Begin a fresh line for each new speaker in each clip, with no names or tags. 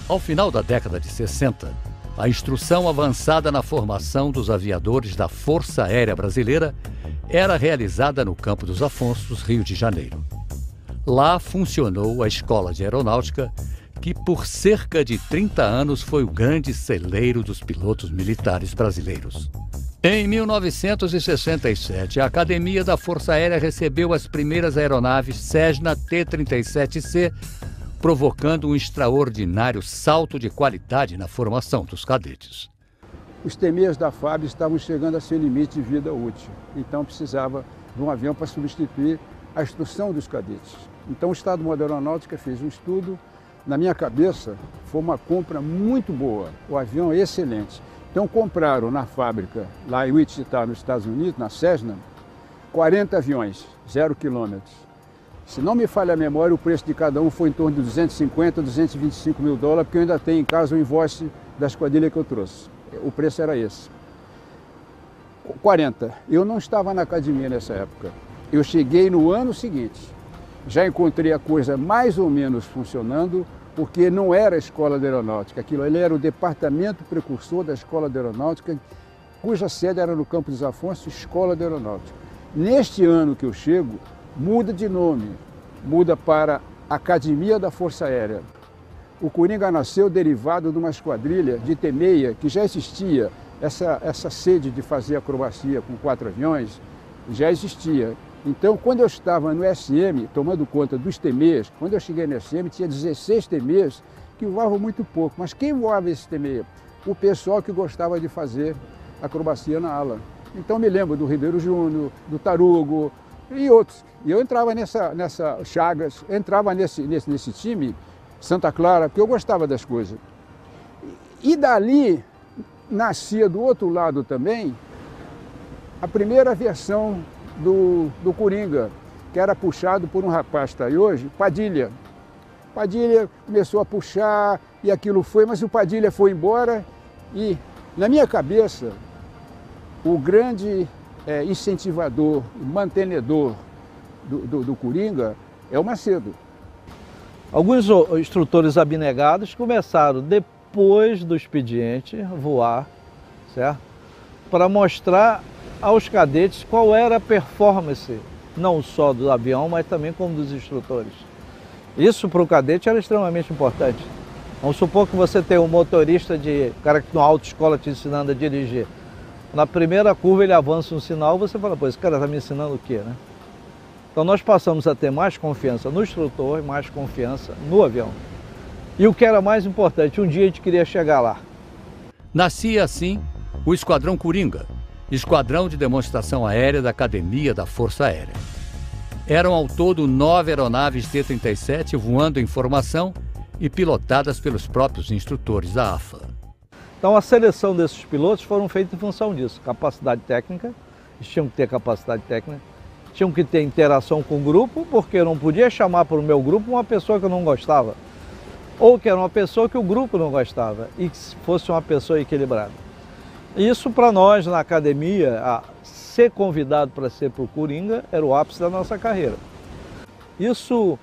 Ao final da década de 60, a instrução avançada na formação dos aviadores da Força Aérea Brasileira era realizada no Campo dos Afonsos, Rio de Janeiro. Lá funcionou a Escola de Aeronáutica, que por cerca de 30 anos foi o grande celeiro dos pilotos militares brasileiros. Em 1967, a Academia da Força Aérea recebeu as primeiras aeronaves Cessna T-37C, provocando um extraordinário salto de qualidade na formação dos cadetes.
Os TMEs da FAB estavam chegando a seu limite de vida útil, então precisava de um avião para substituir a instrução dos cadetes. Então o Estado Maior da Aeronáutica fez um estudo. Na minha cabeça, foi uma compra muito boa, o avião é excelente. Então compraram na fábrica, lá em Wichita, nos Estados Unidos, na Cessna, 40 aviões, 0 quilômetros. Se não me falha a memória, o preço de cada um foi em torno de 250, 225 mil dólares, porque eu ainda tenho em casa o invoice da esquadrilha que eu trouxe. O preço era esse. 40. Eu não estava na academia nessa época. Eu cheguei no ano seguinte. Já encontrei a coisa mais ou menos funcionando, porque não era a Escola de Aeronáutica. Aquilo ali era o departamento precursor da Escola de Aeronáutica, cuja sede era no Campo dos Afonsos, Escola de Aeronáutica. Neste ano que eu chego, muda de nome, muda para Academia da Força Aérea. O Coringa nasceu derivado de uma esquadrilha de T-6 que já existia. Essa sede de fazer acrobacia com 4 aviões já existia. Então, quando eu estava no SM, tomando conta dos T-6, quando eu cheguei no SM, tinha 16 T-6 que voavam muito pouco. Mas quem voava esses T-6? O pessoal que gostava de fazer acrobacia na ala. Então, me lembro do Ribeiro Júnior, do Tarugo e outros. E eu entrava nessa Chagas, entrava nesse time, Santa Clara, porque eu gostava das coisas. E dali nascia do outro lado também a primeira versão do Coringa, que era puxado por um rapaz que está aí hoje, Padilha. Padilha começou a puxar e aquilo foi, mas o Padilha foi embora e, na minha cabeça, o grande incentivador, mantenedor do Coringa é o Macedo.
Alguns instrutores abnegados começaram, depois do expediente, a voar, certo? Para mostrar aos cadetes qual era a performance, não só do avião, mas também como dos instrutores. Isso para o cadete era extremamente importante. Vamos supor que você tem um motorista cara que na autoescola te ensinando a dirigir. Na primeira curva ele avança um sinal, você fala, pô, esse cara está me ensinando o quê, né? Então nós passamos a ter mais confiança no instrutor e mais confiança no avião. E o que era mais importante, um dia a gente queria chegar lá.
Nascia assim o Esquadrão Coringa, Esquadrão de Demonstração Aérea da Academia da Força Aérea. Eram ao todo 9 aeronaves T-37 voando em formação e pilotadas pelos próprios instrutores da AFA.
Então a seleção desses pilotos foram feitas em função disso. Capacidade técnica, eles tinham que ter capacidade técnica, tinham que ter interação com o grupo, porque eu não podia chamar para o meu grupo uma pessoa que eu não gostava. Ou que era uma pessoa que o grupo não gostava e que fosse uma pessoa equilibrada. Isso para nós na academia, ser convidado para ser para o Coringa era o ápice da nossa carreira. Isso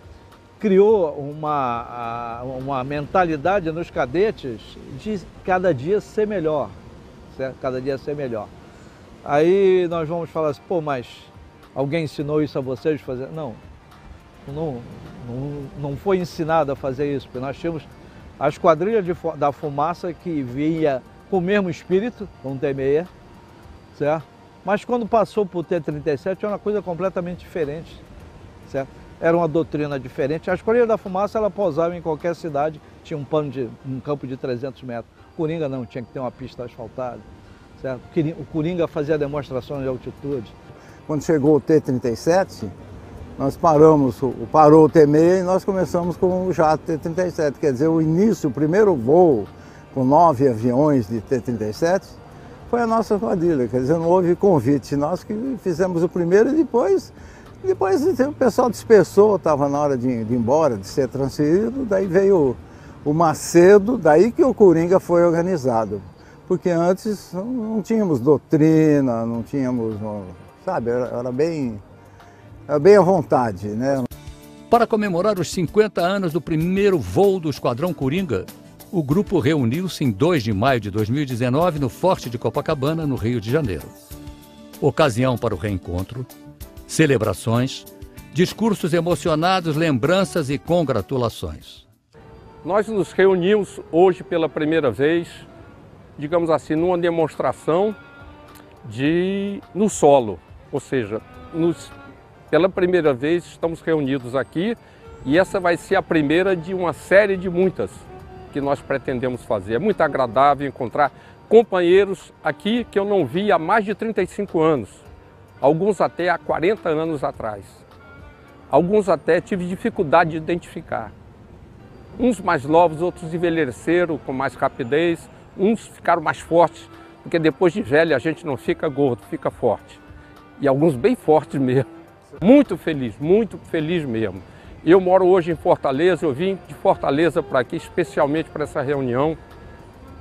criou uma mentalidade nos cadetes de cada dia ser melhor, certo? Cada dia ser melhor. Aí nós vamos falar assim, pô, mas alguém ensinou isso a vocês fazer? Não foi ensinado a fazer isso, porque nós tínhamos a esquadrilha da fumaça que vinha com o mesmo espírito, com o T-6, certo? Mas quando passou para o T-37 era uma coisa completamente diferente, certo? Era uma doutrina diferente. A esquadrilha da fumaça ela pousava em qualquer cidade, tinha um campo de 300 metros. O Coringa não, tinha que ter uma pista asfaltada, certo? O Coringa fazia demonstrações de altitude.
Quando chegou o T-37, nós parou o T-6 e nós começamos com o jato T-37. Quer dizer, o primeiro voo com 9 aviões de T-37 foi a nossa esquadrilha. Quer dizer, não houve convite. Nós que fizemos o primeiro e depois o pessoal dispersou, estava na hora de ir embora, de ser transferido. Daí veio o Macedo, daí que o Coringa foi organizado. Porque antes não tínhamos doutrina, não tínhamos, sabe, era bem à vontade, né?
Para comemorar os 50 anos do primeiro voo do Esquadrão Coringa, o grupo reuniu-se em 2 de maio de 2019 no Forte de Copacabana, no Rio de Janeiro. Ocasião para o reencontro, celebrações, discursos emocionados, lembranças e congratulações.
Nós nos reunimos hoje pela primeira vez, digamos assim, numa demonstração no solo, ou seja, pela primeira vez estamos reunidos aqui e essa vai ser a primeira de uma série de muitas que nós pretendemos fazer. É muito agradável encontrar companheiros aqui que eu não vi há mais de 35 anos, alguns até há 40 anos atrás. Alguns até tive dificuldade de identificar. Uns mais novos, outros envelheceram com mais rapidez, uns ficaram mais fortes, porque depois de velho a gente não fica gordo, fica forte. E alguns bem fortes mesmo. Muito feliz mesmo. Eu moro hoje em Fortaleza, eu vim de Fortaleza para aqui especialmente para essa reunião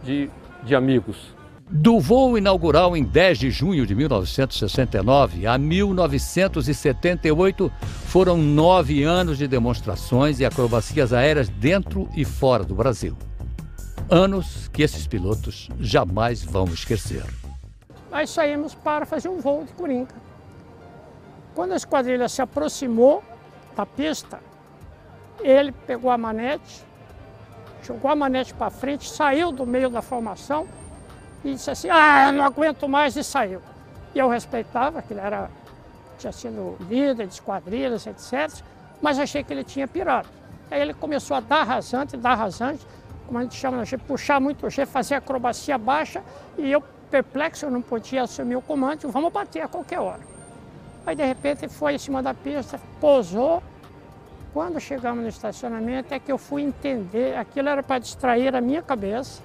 de amigos.
Do voo inaugural em 10 de junho de 1969 a 1978, foram 9 anos de demonstrações e acrobacias aéreas dentro e fora do Brasil. Anos que esses pilotos jamais vão esquecer.
Nós saímos para fazer um voo de Coringa. Quando a esquadrilha se aproximou da pista, ele pegou a manete, jogou a manete para frente, saiu do meio da formação e disse assim, eu não aguento mais, e saiu. E eu respeitava, que ele tinha sido líder de esquadrilhas, etc., mas achei que ele tinha pirado. Aí ele começou a dar rasante, como a gente chama, puxar muito G, fazer acrobacia baixa, e eu, perplexo, eu não podia assumir o comando, vamos bater a qualquer hora. Aí, de repente, foi em cima da pista, pousou. Quando chegamos no estacionamento, é que eu fui entender, aquilo era para distrair a minha cabeça,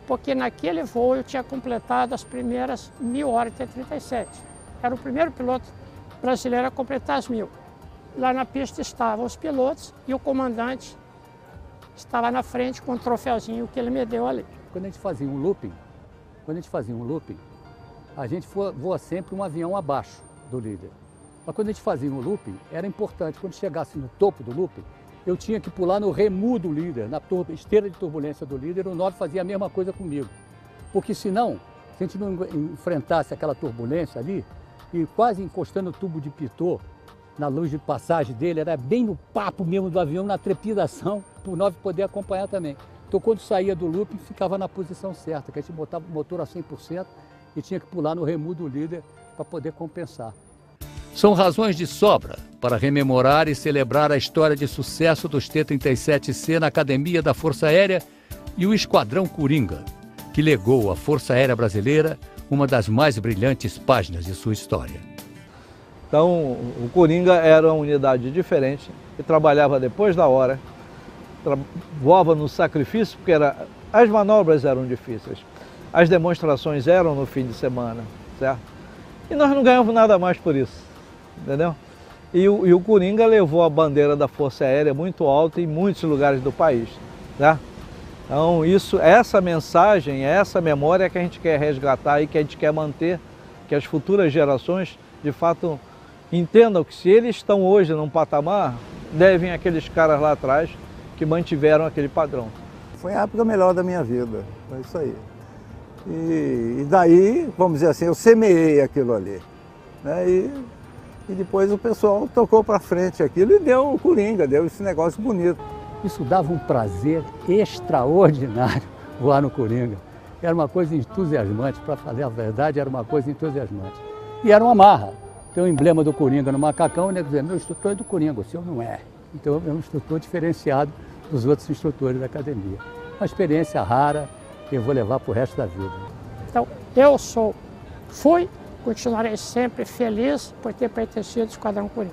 porque naquele voo eu tinha completado as primeiras 1000 horas de T-37. Era o primeiro piloto brasileiro a completar as 1000. Lá na pista estavam os pilotos e o comandante estava na frente com o troféuzinho que ele me deu ali.
Quando a gente fazia um looping, a gente voa sempre um avião abaixo do líder. Mas quando a gente fazia um looping, era importante, quando chegasse no topo do looping, eu tinha que pular no remu do líder, na esteira de turbulência do líder, o 9 fazia a mesma coisa comigo. Porque senão, se a gente não enfrentasse aquela turbulência ali, e quase encostando o tubo de pitot na luz de passagem dele, era bem no papo mesmo do avião, na trepidação, para o 9 poder acompanhar também. Então quando saía do looping, ficava na posição certa, que a gente botava o motor a 100% e tinha que pular no remu do líder para poder compensar.
São razões de sobra para rememorar e celebrar a história de sucesso dos T-37C na Academia da Força Aérea e o Esquadrão Coringa, que legou à Força Aérea Brasileira uma das mais brilhantes páginas de sua história.
Então, o Coringa era uma unidade diferente, que trabalhava depois da hora, voava no sacrifício, porque as manobras eram difíceis, as demonstrações eram no fim de semana, certo? E nós não ganhamos nada mais por isso. Entendeu? E o Coringa levou a bandeira da Força Aérea muito alta em muitos lugares do país. Tá? Então, essa mensagem, essa memória que a gente quer resgatar e que a gente quer manter, que as futuras gerações, de fato, entendam que se eles estão hoje num patamar, devem àqueles caras lá atrás que mantiveram aquele padrão.
Foi a época melhor da minha vida, foi isso aí. E daí, vamos dizer assim, eu semeei aquilo ali. Né? E depois o pessoal tocou para frente aquilo e deu o Coringa, deu esse negócio bonito.
Isso dava um prazer extraordinário voar no Coringa. Era uma coisa entusiasmante, para falar a verdade, era uma coisa entusiasmante. E era uma marra. Tem o emblema do Coringa no macacão, e dizer, meu instrutor é do Coringa, o seu não é. Então é um instrutor diferenciado dos outros instrutores da academia. Uma experiência rara que eu vou levar para o resto da vida.
Então, continuarei sempre feliz por ter pertencido ao Esquadrão Coringa.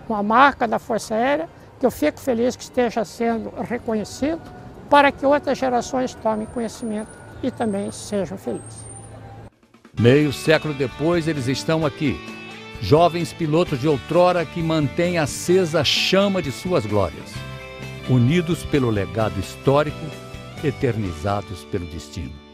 Uma marca da Força Aérea que eu fico feliz que esteja sendo reconhecido para que outras gerações tomem conhecimento e também sejam felizes.
Meio século depois, eles estão aqui, jovens pilotos de outrora que mantêm acesa a chama de suas glórias, unidos pelo legado histórico, eternizados pelo destino.